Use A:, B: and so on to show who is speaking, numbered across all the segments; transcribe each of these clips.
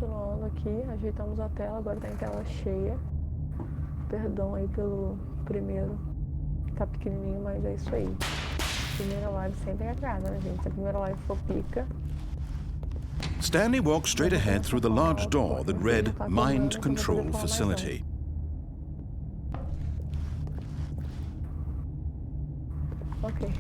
A: Continuando aqui, ajeitamos a tela, agora tá em tela cheia. Perdão aí pelo primeiro, tá pequenininho, mas é isso aí. Primeira live sempre é casa, né, gente? Se a primeira live for pica...
B: Stanley walked straight ahead through the large door that read Mind Control Facility.
A: Ok.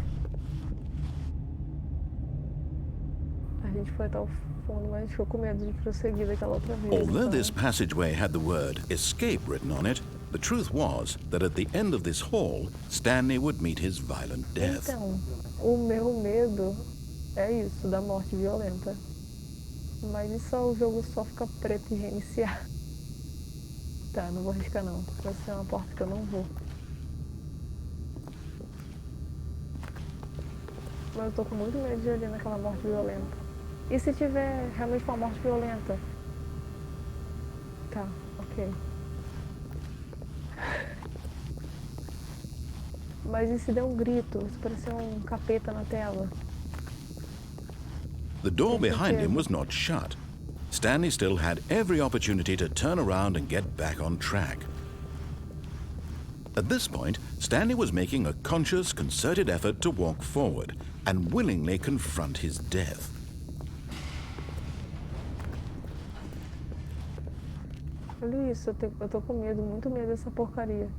A: A gente foi até o fundo, mas ficou com medo de prosseguir daquela outra vez.
B: Although
A: então...
B: this passageway had the word escape written on it, the truth was that at the end of this hall, Stanley would meet his violent death.
A: Então, o meu medo é isso, da morte violenta. Mas isso o jogo só fica preto e reiniciar. Tá, não vou arriscar não. Vai ser uma porta que eu não vou. Mas eu tô com muito medo de olhar naquela morte violenta. E se tiver realmente uma morte violenta? Tá, ok. Mas e se der um grito? Se parecer um capeta na tela?
B: The door behind him was not shut. Stanley still had every opportunity to turn around and get back on track. At this point, Stanley was making a conscious, concerted effort to walk forward and willingly confront his death.
A: Olha isso, eu tô com medo, muito medo dessa porcaria.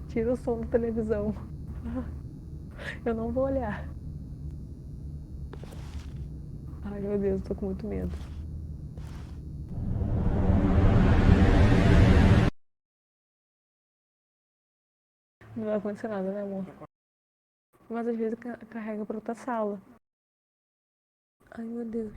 A: Tira o som da televisão. Eu não vou olhar. Ai, meu Deus, eu tô com muito medo. Não vai acontecer nada, né, amor? Mas às vezes carrega pra outra sala. Ai, meu Deus.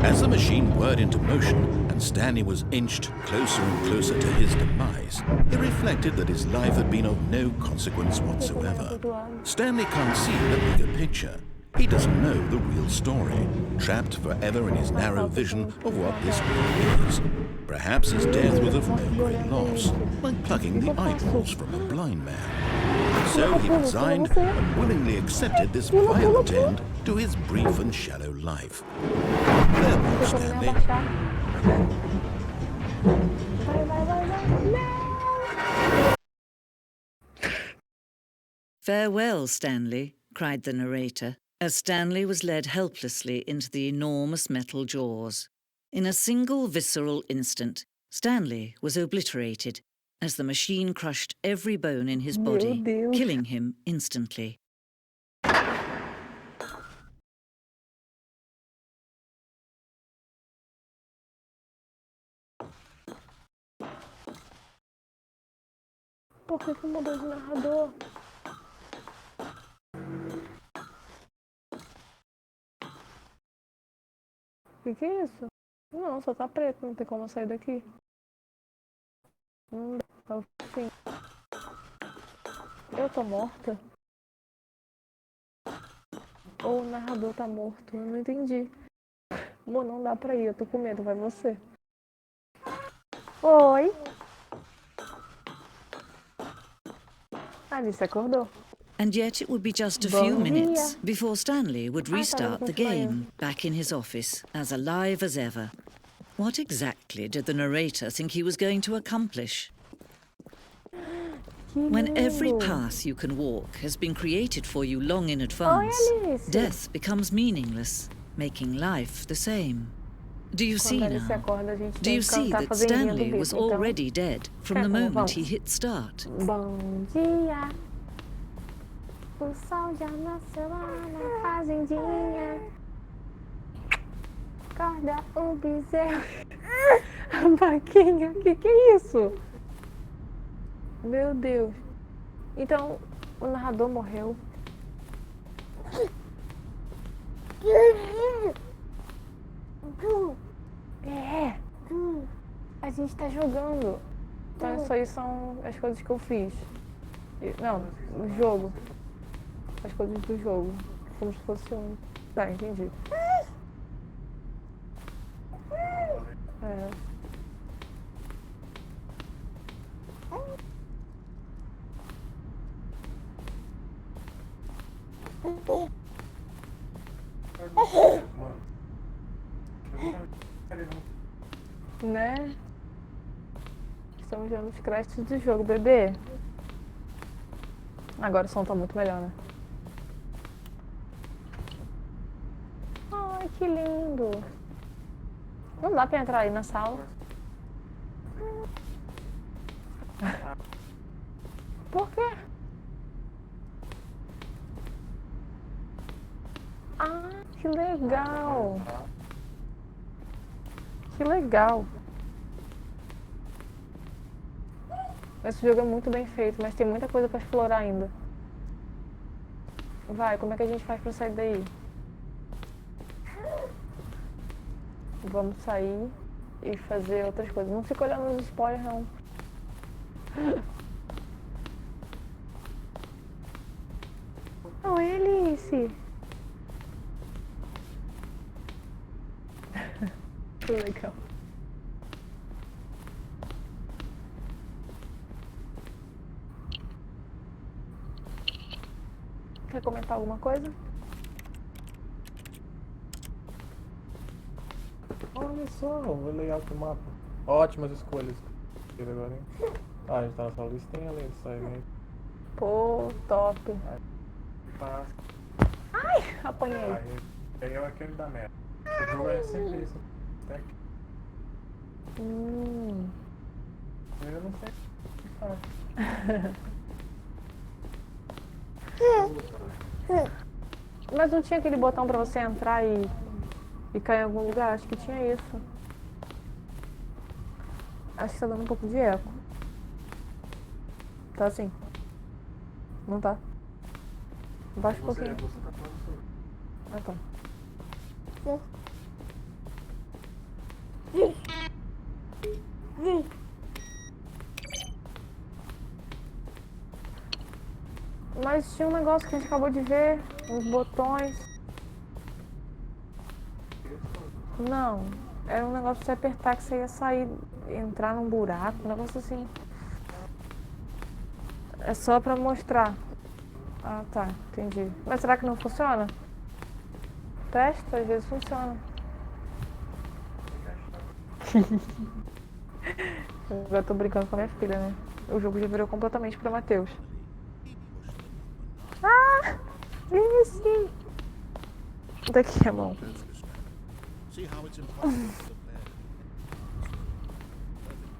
B: As the machine whirred into motion and Stanley was inched closer and closer to his demise, he reflected that his life had been of no consequence whatsoever. Stanley can't see the bigger picture. He doesn't know the real story, trapped forever in his narrow vision of what this world is. Perhaps his death was of no great loss, like plucking the eyeballs from a blind man. So he resigned and willingly accepted this violent end to his brief and shallow life. Farewell, Stanley.
C: Farewell, Stanley, cried the narrator, as Stanley was led helplessly into the enormous metal jaws. In a single visceral instant, Stanley was obliterated as the machine crushed every bone in his body, killing him instantly.
A: Por que mudou de narrador? Que é isso? Não, só tá preto, não tem como eu sair daqui. Não dá, assim. Eu tô morta? Ou o narrador tá morto? Eu não entendi. Amor, não dá pra ir, eu tô com medo, vai você. Oi! Alice acordou.
C: And yet it would be just a few minutes before Stanley would restart the game, back in his office, as alive as ever. What exactly did the narrator think he was going to accomplish? When every path you can walk has been created for you long in advance, death becomes meaningless, making life the same. Do you see now? Do you see that Stanley was already dead from the moment he hit start?
A: Bom dia. O sol já nasceu lá na fazendinha. Acorda o bezerro. A vaquinha, que é isso? Meu Deus. Então, o narrador morreu. É. A gente tá jogando. Então isso aí são as coisas que eu fiz. Não, o jogo. As coisas do jogo. Como se fosse um... Tá, entendi. É. Né? Estamos vendo os créditos do jogo, bebê. Agora o som tá muito melhor, né? Ai, que lindo. Não dá pra entrar aí na sala. Por quê? Ah, que legal. Que legal. Esse jogo é muito bem feito, mas tem muita coisa pra explorar ainda. Vai, como é que a gente faz pra sair daí? Vamos sair e fazer outras coisas. Não fica olhando os spoilers, não. Oi, Alice. Que legal. Quer comentar alguma coisa?
D: Olha só, o layout do mapa. Ótimas escolhas. Agora, hein? Ah, a gente tá na sala do Stanley, isso aí, né?
A: Pô, top.
D: Tá.
A: Ai, apanhei.
D: Aí é aquele da meta. O jogo é sempre isso. Até que eu não sei.
A: Mas não tinha aquele botão pra você entrar e cair em algum lugar? Acho que tinha isso. Acho que tá dando um pouco de eco. Tá assim. Não tá? Baixa um pouquinho. Ah, tá. Mas tinha um negócio que a gente acabou de ver, uns botões. Não, era um negócio pra você apertar que você ia sair, entrar num buraco, um negócio assim. É só pra mostrar. Ah, tá, entendi. Mas será que não funciona? Testa, às vezes funciona. Agora tô brincando com a minha filha, né? O jogo já virou completamente pra Matheus. Ah! Esse! Daqui a mão.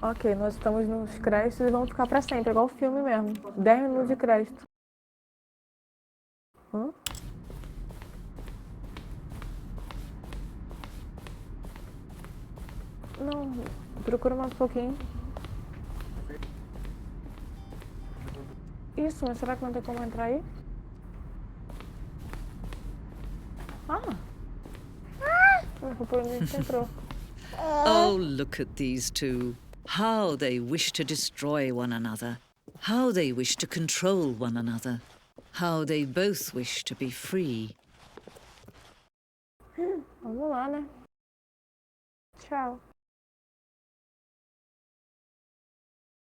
A: Ok, nós estamos nos créditos e vamos ficar pra sempre, igual o filme mesmo. 10 minutos de crédito. Hã? Não, procura mais um pouquinho. Isso, mas será que não tem como entrar aí? Não foi por onde a gente entrou.
C: Oh, look at these two. How they wish to destroy one another. How they wish to control one another. How they both wish to be free.
A: Vamos lá, né? Tchau.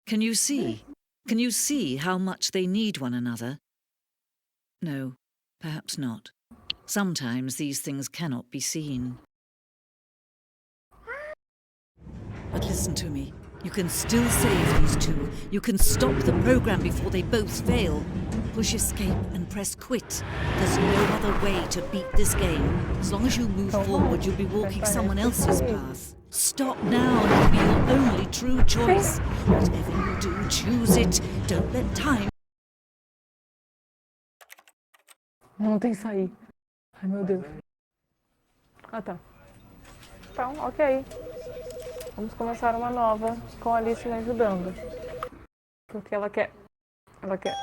C: Can you see? Can you see how much they need one another? No, perhaps not. Sometimes these things cannot be seen. But listen to me. You can still save these two. You can stop the program before they both fail. Push escape and press quit. There's no other way to beat this game. As long as you move forward, you'll be walking someone else's path. Stop now, and it'll be your only true choice. Whatever you do, choose it. Don't let time...
A: Não tem sair. Ai, meu Deus. Ah, tá. Então, ok. Vamos começar uma nova com a Alice me ajudando. Porque ela quer... Ela quer...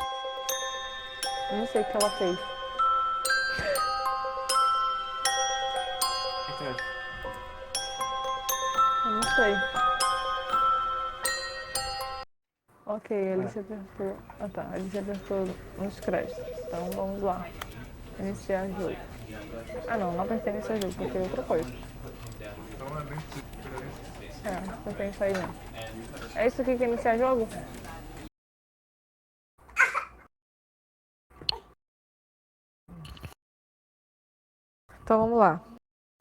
A: Eu não sei o que ela fez. Eu não sei. Ok, a Alice apertou... Ah tá, a Alice apertou nos créditos. Então vamos lá. Iniciar jogo. Ah não, não apertei iniciar jogo, porque é outra coisa. Não tem isso aí não. É isso aqui que é iniciar jogo? Então vamos lá.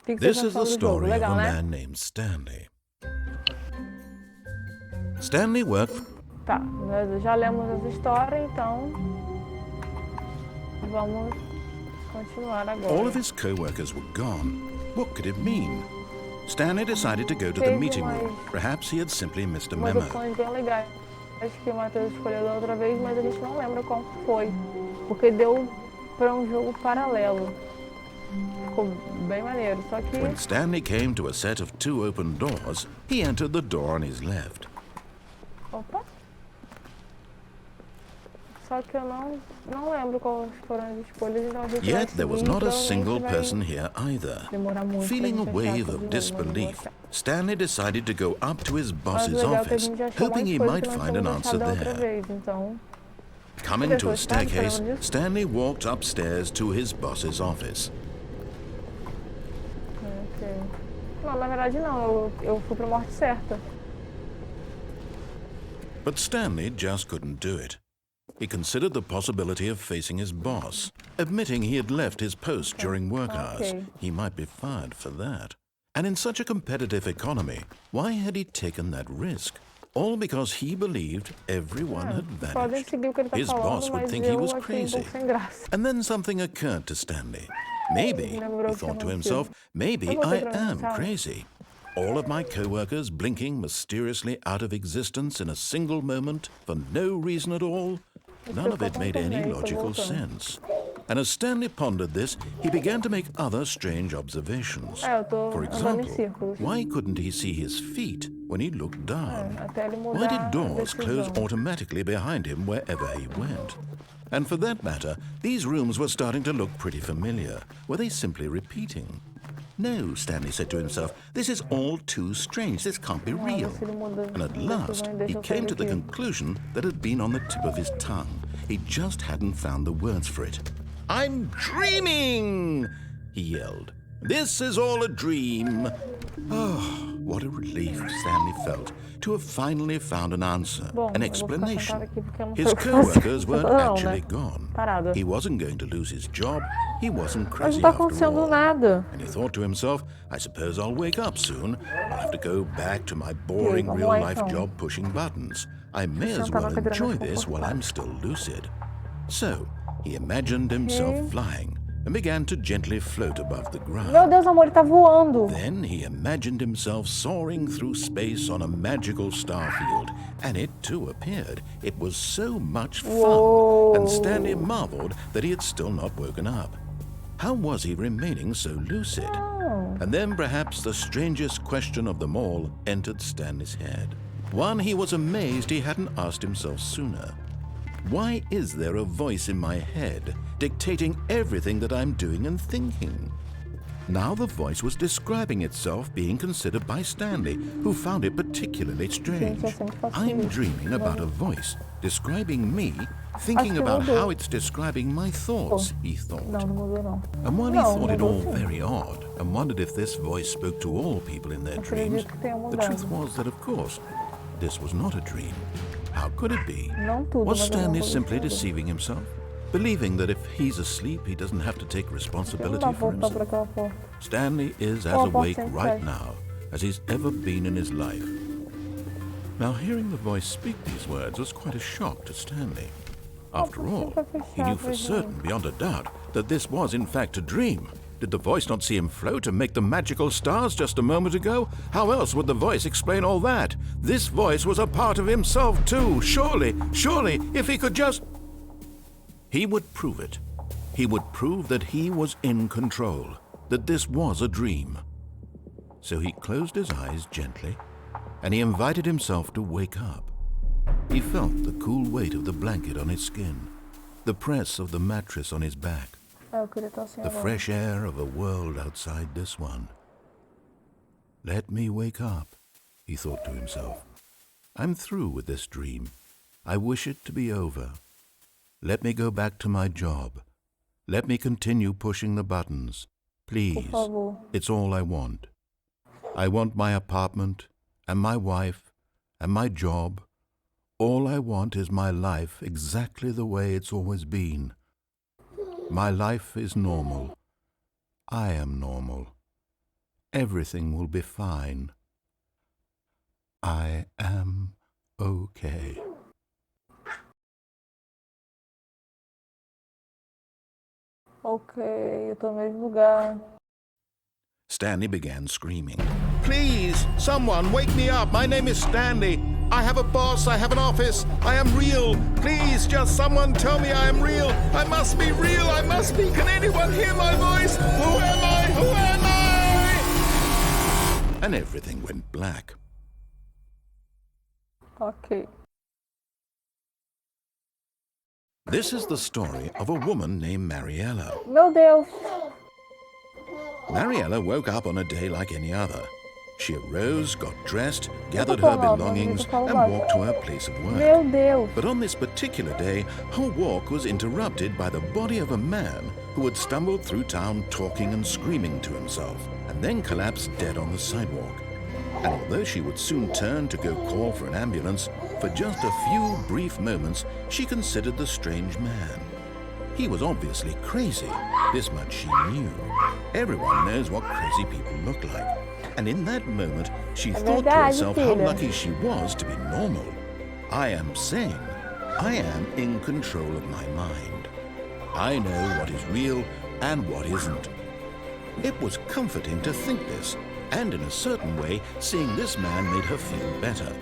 A: O que
B: This
A: vocês
B: is the
A: acham do jogo?
B: story of
A: Legal,
B: a
A: né?
B: man named Stanley. Stanley worked.
A: Tá, nós já lemos essa história, então vamos continuar agora.
B: All of his co-workers were gone. What could it mean? Stanley decided to go to the
A: Teve
B: meeting room.
A: umas-
B: Perhaps he had simply missed a
A: Umas
B: memo.
A: opções bem legais. Acho que o Matheus escolheu da outra vez, mas a gente não lembra qual foi. Porque deu para um jogo paralelo. Ficou bem maneiro. Só que
B: When Stanley came to a set of 2 open doors, he entered the door on his left.
A: Opa! Só que eu não lembro quais foram as escolhas, então a gente vai
B: Yet there was
A: seguir,
B: not a
A: provavelmente
B: single
A: vai
B: person here either.
A: demorar muito pra
B: Feeling a
A: gente achar
B: wave
A: todo
B: of
A: mundo,
B: disbelief,
A: mas eu vou achar.
B: Stanley decided to go up to his
A: Mas
B: boss's
A: o legal é que a
B: office,
A: gente já achou
B: hoping
A: mais
B: he
A: coisa
B: might
A: que nós
B: find an
A: tínhamos
B: answer
A: achado da outra
B: there.
A: vez, então...
B: Coming to a
A: Pessoas, sabe?
B: staircase,
A: Você lembra disso?
B: Stanley walked upstairs to his boss's office.
A: Ok. Não, na verdade não, eu fui pra morte certa.
B: But Stanley just couldn't do it. He considered the possibility of facing his boss, admitting he had left his post during work hours.
A: Okay.
B: He might be fired for that. And in such a competitive economy, why had he taken that risk? All because he believed everyone had
A: Podem
B: vanished.
A: seguir o que ele tá
B: His boss
A: falando,
B: would
A: mas
B: think he
A: eu
B: was
A: achei um
B: crazy.
A: pouco sem graça.
B: And then something occurred to Stanley. Maybe, he thought to himself, maybe I am crazy. All of my co-workers blinking mysteriously out of existence in a single moment for no reason at all. None of it made any logical sense. And as Stanley pondered this, he began to make other strange observations.
A: Eu tô
B: For
A: andando em
B: example,
A: círculos.
B: why couldn't he see his feet when he looked down?
A: Até ele mudar
B: Why did
A: a
B: doors close
A: decisão.
B: automatically behind him wherever he went? And for that matter, these rooms were starting to look pretty familiar. Were they simply repeating? No, Stanley said to himself, this is all too strange. This can't be real.
A: Se ele muda
B: And at
A: a
B: last,
A: decisão e
B: he
A: deixa eu
B: came
A: sair
B: to the
A: daqui.
B: conclusion that had been on the tip of his tongue. He just hadn't found the words for it. I'm dreaming! He yelled. This is all a dream. Oh, what a relief Stanley felt to have finally found an answer,
A: Bom,
B: an
A: eu vou ficar sentada
B: explanation.
A: aqui porque eu não
B: His
A: sei o que fazer.
B: co-workers weren't
A: Não,
B: actually
A: né?
B: gone.
A: Parada.
B: He wasn't going to lose his job. He wasn't
A: Mas
B: crazy
A: não tá
B: after
A: acontecendo
B: all.
A: nada.
B: And he thought to himself, I suppose I'll wake up soon. I'll have to go back to my boring
A: vamos lá,
B: real-life
A: então.
B: job pushing buttons. I may as
A: sentar
B: well
A: na cadeira
B: enjoy
A: mais
B: this while
A: confortável.
B: I'm still lucid. So, he imagined himself flying and began to gently float above the ground.
A: Meu Deus, amor, ele tá voando.
B: Then he imagined himself soaring through space on a magical star field, and it too appeared. It was so much fun,
A: Whoa.
B: and Stanley marveled that he had still not woken up. How was he remaining so lucid?
A: Oh.
B: And then perhaps the strangest question of them all entered Stanley's head. One he was amazed he hadn't asked himself sooner. Why is there a voice in my head dictating everything that I'm doing and thinking? Now the voice was describing itself being considered by Stanley, who found it particularly strange. I'm dreaming about a voice describing me, thinking about how it's describing my thoughts, he thought.
A: Não, não mudou não.
B: And while he
A: Não,
B: thought it
A: mudou
B: all
A: sim.
B: very odd and wondered if this voice spoke to all people in their dreams,
A: Acredito que tenha
B: the
A: mudado.
B: truth was that, of course, this was not a dream. How could it be?
A: Não tudo,
B: Was
A: mas eu não
B: Stanley
A: tô
B: simply
A: gostando.
B: deceiving himself? Believing that if he's asleep, he doesn't have to take
A: Eu não
B: responsibility
A: dá
B: for
A: voltar pra
B: himself?
A: aquela porta.
B: Stanley is as
A: Oh, I
B: awake
A: think
B: right
A: so.
B: now as he's ever been in his life. Now, hearing the voice speak these words was quite a shock to Stanley. After all, he knew for certain, beyond a doubt, that this was in fact a dream. Did the voice not see him float and make the magical stars just a moment ago? How else would the voice explain all that? This voice was a part of himself too. Surely, if he could just... He would prove it. He would prove that he was in control, that this was a dream. So he closed his eyes gently, and he invited himself to wake up. He felt the cool weight of the blanket on his skin, the press of the mattress on his back,
A: Eu queria estar assim
B: the
A: agora.
B: fresh air of a world outside this one. Let me wake up, he thought to himself. I'm through with this dream. I wish it to be over. Let me go back to my job. Let me continue pushing the buttons. Please,
A: Por favor.
B: it's all I want. I want my apartment, and my wife, and my job. All I want is my life exactly the way it's always been. My life is normal. I am normal. Everything will be fine. I am okay.
A: Ok, eu tô no mesmo lugar.
B: Stanley began screaming. Please, someone, wake me up. My name is Stanley. I have a boss. I have an office. I am real. Please, just someone tell me I am real. I must be real. I must be. Can anyone hear my voice? Who am I? Who am I? And everything went black.
A: Ok.
B: This is the story of a woman named Mariella.
A: Meu Deus!
B: Mariella woke up on a day like any other. She arose, got dressed, gathered her belongings, and walked to her place of work.
A: Meu Deus!
B: But on this particular day, her walk was interrupted by the body of a man who had stumbled through town talking and screaming to himself, and then collapsed dead on the sidewalk. And although she would soon turn to go call for an ambulance, for just a few brief moments, she considered the strange man. He was obviously crazy. This much she knew. Everyone knows what crazy people look like. And in that moment, she thought to herself how lucky she was to be normal. I am sane. I am in control of my mind. I know what is real and what isn't. It was comforting to think this, and in a certain way, seeing this man made her feel better.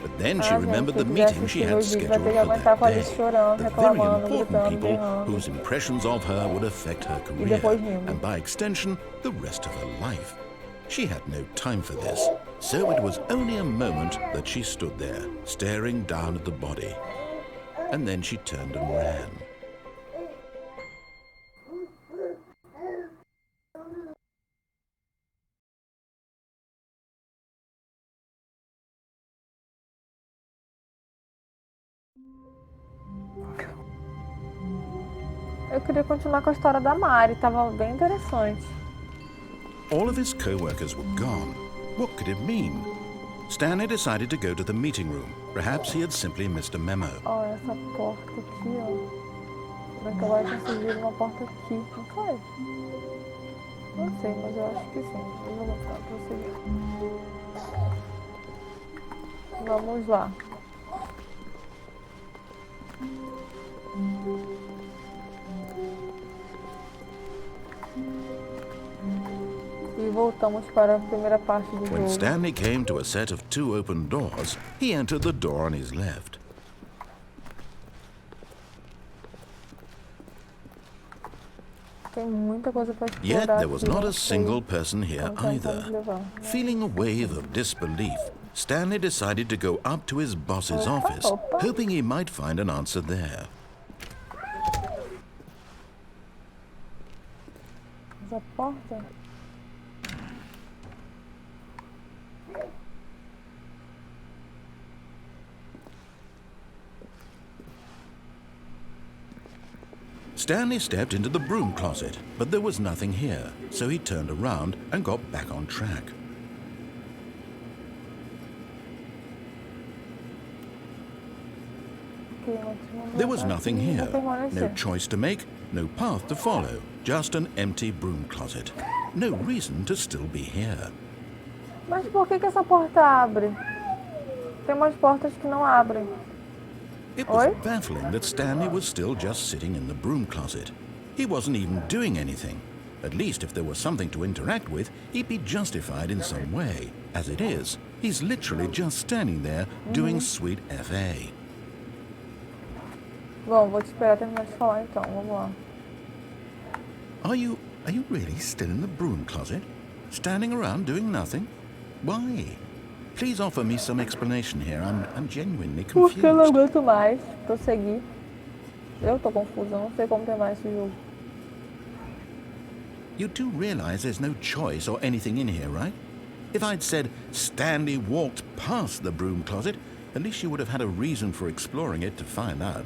B: But then she remembered the meeting she had scheduled for that day. The very important people whose impressions of her would affect her career, and by extension, the rest of her life. She had no time for this, so it was only a moment that she stood there, staring down at the body. And then she turned and ran.
A: Eu queria continuar com a história da Mari, tava bem interessante.
B: All of his co-workers were gone. What could it mean? Stanley decided to go to the meeting room. Perhaps he had simply missed a memo.
A: Ó, essa porta aqui, ó. Será que agora tinha surgido uma porta aqui? Não foi? Não sei, mas eu acho que sim. Eu vou mostrar pra vocês. Vamos lá. E voltamos para a primeira parte do
B: When
A: jogo.
B: Stanley came to a set of 2 open doors, he entered the door on his left.
A: Tem muita coisa para explorar.
B: Yet there was
A: aqui,
B: not
A: não
B: a
A: sei
B: single person here
A: como
B: either.
A: vamos levar.
B: Feeling a wave of disbelief, Stanley decided to go up to his boss's
A: Opa,
B: office,
A: opa.
B: hoping he might find an answer there.
A: Essa porta?
B: Stanley stepped into the broom closet, but there was nothing here, so he turned around and got back on track. There was nothing here, no choice to make, no path to follow, just an empty broom closet. No reason to still be here.
A: Mas por que essa porta abre? Tem umas portas que não abrem.
B: It was
A: Oi?
B: baffling that Stanley was still just sitting in the broom closet. He wasn't even doing anything. At least if there was something to interact with, he'd be justified in some way. As it is, he's literally just standing there doing sweet FA.
A: Bom, vou te esperar terminar de falar então, vamos lá.
B: Are you really still in the broom closet? Standing around doing nothing? Why? Please offer me some explanation here. I'm genuinely
A: Porque eu não
B: confused.
A: aguento mais prosseguir. Eu tô confusa, não sei como terminar esse jogo.
B: You do realize there's no choice or anything in here, right? If I'd said Stanley walked past the broom closet, at least you would have had a reason for exploring it to find out.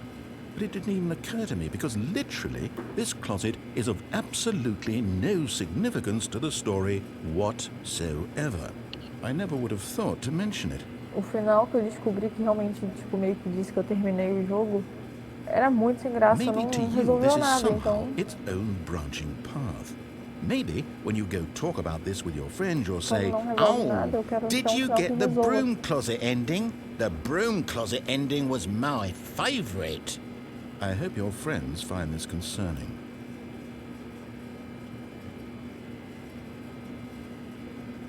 B: But it didn't even occur to me because literally this closet is of absolutely no significance to the story whatsoever. I never would have thought to mention it.
A: O final que eu descobri que realmente, tipo, meio que disse que eu terminei o jogo, era muito sem graça,
B: Maybe
A: não
B: to you
A: resolveu
B: this is
A: nada,
B: somehow
A: então...
B: its own branching path. Maybe when you go talk about this with your friends, you'll say,
A: Quando não resolve nada, eu
B: "Oh,
A: quero
B: did
A: então
B: you
A: que alguém
B: get the
A: resolva."
B: broom closet ending? The broom closet ending was my favorite." I hope your friends find this concerning.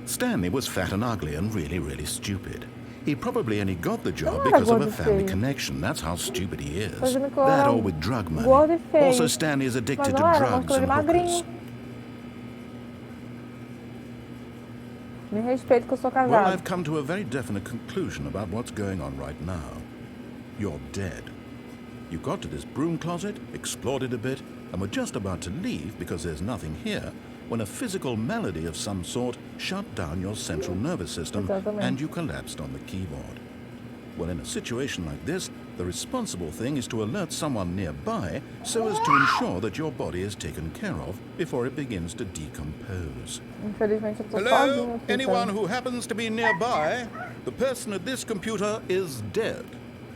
B: Stanley was fat and ugly and really, really stupid. He probably only got the job
A: Não era
B: because of
A: gordo
B: a
A: e
B: family
A: feio.
B: connection. That's how stupid he is.
A: Fazendo que eu
B: That
A: era
B: or with drug money.
A: gordo e feio.
B: Also, Stanley is
A: Mas
B: addicted
A: não
B: to
A: era,
B: drugs
A: mostrou ele
B: and hookers.
A: magrinho. Me respeito que eu sou
B: Well,
A: casado.
B: I've come to a very definite conclusion about what's going on right now. You're dead. You got to this broom closet, explored it a bit, and were just about to leave because there's nothing here, when a physical malady of some sort shut down your central nervous system and you collapsed on the keyboard. Well, in a situation like this, the responsible thing is to alert someone nearby so as to ensure that your body is taken care of before it begins to decompose.
A: Infelizmente eu tô sozinha
B: Hello?
A: aqui,
B: Anyone
A: tá?
B: who happens to be nearby? The person at this computer is dead.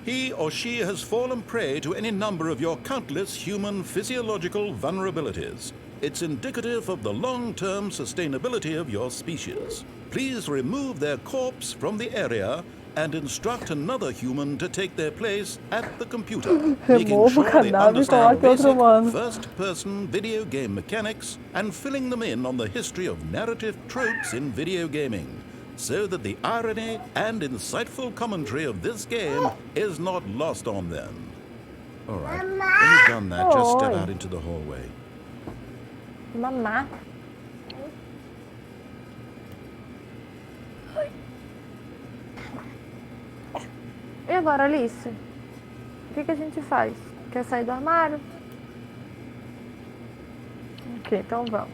B: He or she has fallen prey to any number of your countless human physiological vulnerabilities. It's indicative of the long-term sustainability of your species. Please remove their corpse from the area and instruct another human to take their place at the computer, making
A: Remova o
B: sure they
A: cadáver e
B: understand
A: coloque outro
B: basic
A: humano.
B: first-person video game mechanics and filling them in on the history of narrative tropes in video gaming, so that the irony and insightful commentary of this game is not lost on them. All right, when you've done that, just step
A: Oi.
B: out into the hallway.
A: Mamá. E agora, Alice? O que a gente faz? Quer sair do armário? Ok, então vamos.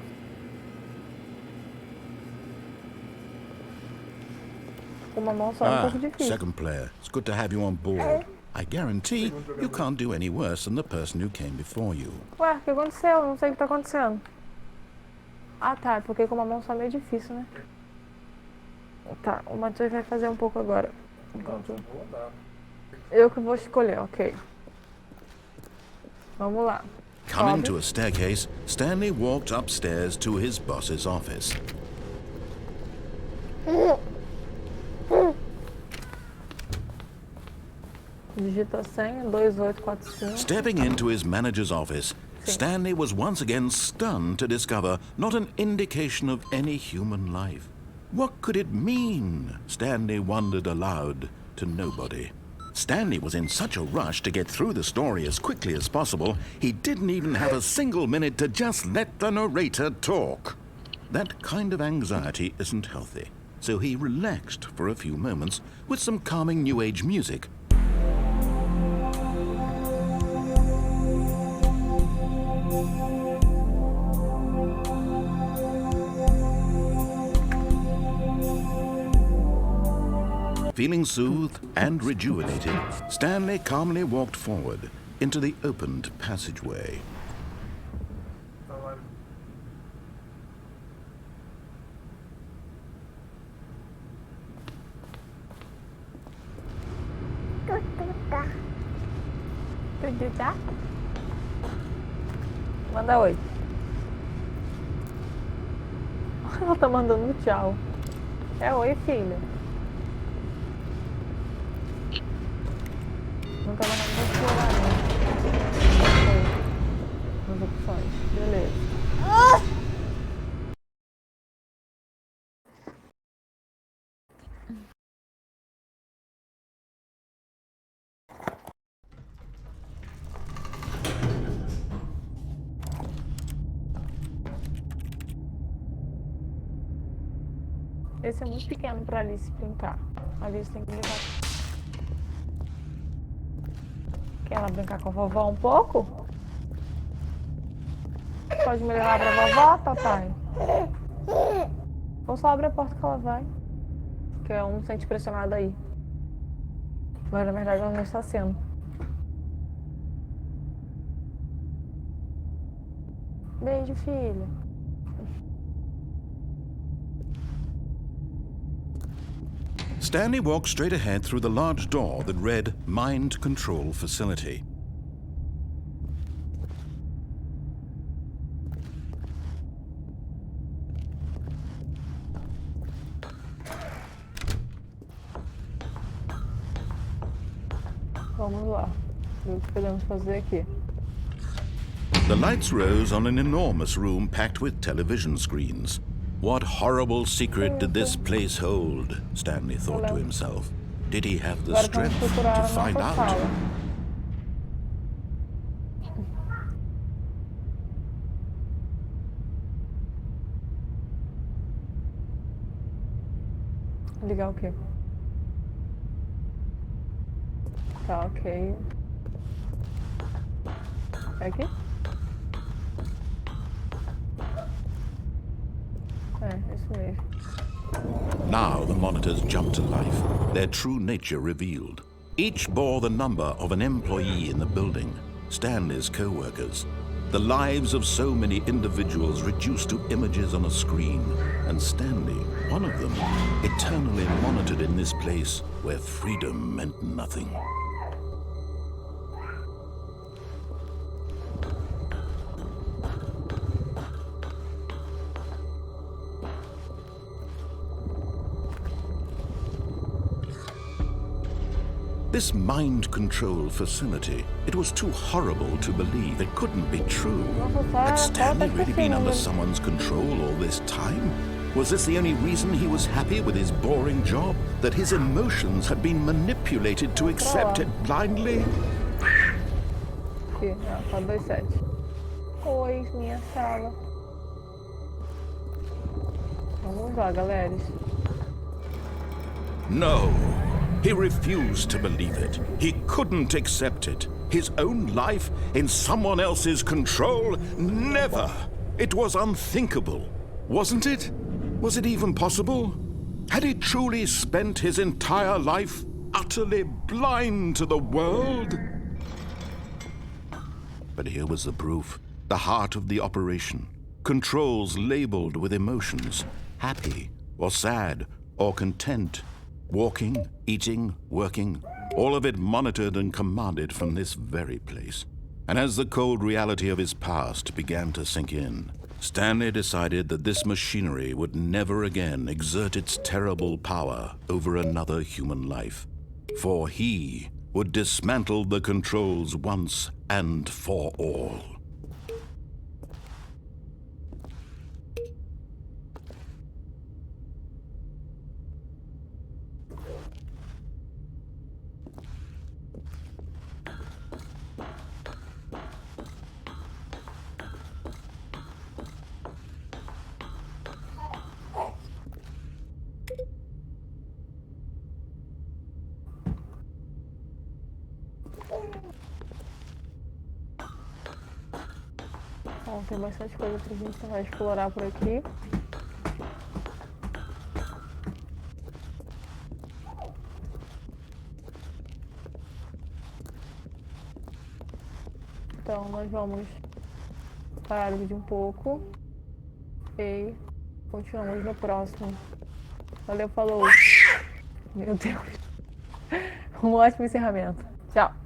A: Com uma mão só é um pouco difícil.
B: Second player. It's good to have you on board. I guarantee you can't do any worse than the person who came before you.
A: Ué, o que aconteceu? Não sei o que tá acontecendo. Ah, tá. Porque com uma mão só é meio difícil, né? Tá, o Matheus vai fazer um pouco agora. Enquanto... Eu que vou escolher, ok. Vamos lá.
B: Coming
A: Sobe.
B: to a staircase, Stanley walked upstairs to his boss's office.
A: Digita a senha, 2845.
B: Stepping into his manager's office, Stanley was once again stunned to discover not an indication of any human life. What could it mean? Stanley wondered aloud to nobody. Stanley was in such a rush to get through the story as quickly as possible, he didn't even have a single minute to just let the narrator talk. That kind of anxiety isn't healthy, so he relaxed for a few moments with some calming New Age music. Feeling soothed and rejuvenated, Stanley calmly walked forward into the opened passageway.
A: Tá? Manda oi. Ela tá mandando tchau. É oi, filha. Não tá mandando celular, não. Nas opções. Beleza. Esse é muito pequeno pra Alice brincar. A Alice tem que brincar. Quer ela brincar com a vovó um pouco? Pode me levar pra vovó, papai? Ou só abre a porta que ela vai. Que ela não se sente pressionada aí. Mas na verdade ela não está sendo. Beijo, filha.
B: Stanley walked straight ahead through the large door that read Mind Control Facility.
A: Vamos lá. O que podemos fazer aqui?
B: The lights rose on an enormous room packed with television screens. What horrible secret did this place hold? Stanley thought to himself. Did he have the
A: Agora vamos
B: strength
A: procurar
B: to
A: a
B: find
A: nossa
B: out?
A: sala. Ligar o quê? Tá, ok. É aqui? É, isso mesmo.
B: Now the monitors jumped to life, their true nature revealed. Each bore the number of an employee in the building, Stanley's co-workers. The lives of so many individuals reduced to images on a screen, and Stanley, one of them, eternally monitored in this place where freedom meant nothing. This mind control facility, it was too horrible to believe. It couldn't be true. Had Stanley really been under someone's control all this time? Was this the only reason he was happy with his boring job? That his emotions had been manipulated to accept it blindly?
A: Aqui, ó, 27. Oi, minha sala. Vamos lá, galera.
B: No. He refused to believe it. He couldn't accept it. His own life in someone else's control? Never! It was unthinkable. Wasn't it? Was it even possible? Had he truly spent his entire life utterly blind to the world? But here was the proof. The heart of the operation. Controls labeled with emotions. Happy, or sad, or content. Walking, eating, working, all of it monitored and commanded from this very place. And as the cold reality of his past began to sink in, Stanley decided that this machinery would never again exert its terrible power over another human life. For he would dismantle the controls once and for all.
A: Bom, tem bastante coisa pra gente tentar explorar por aqui. Então nós vamos parar o vídeo um pouco e continuamos no próximo. Valeu, falou! Meu Deus! Um ótimo encerramento. Tchau!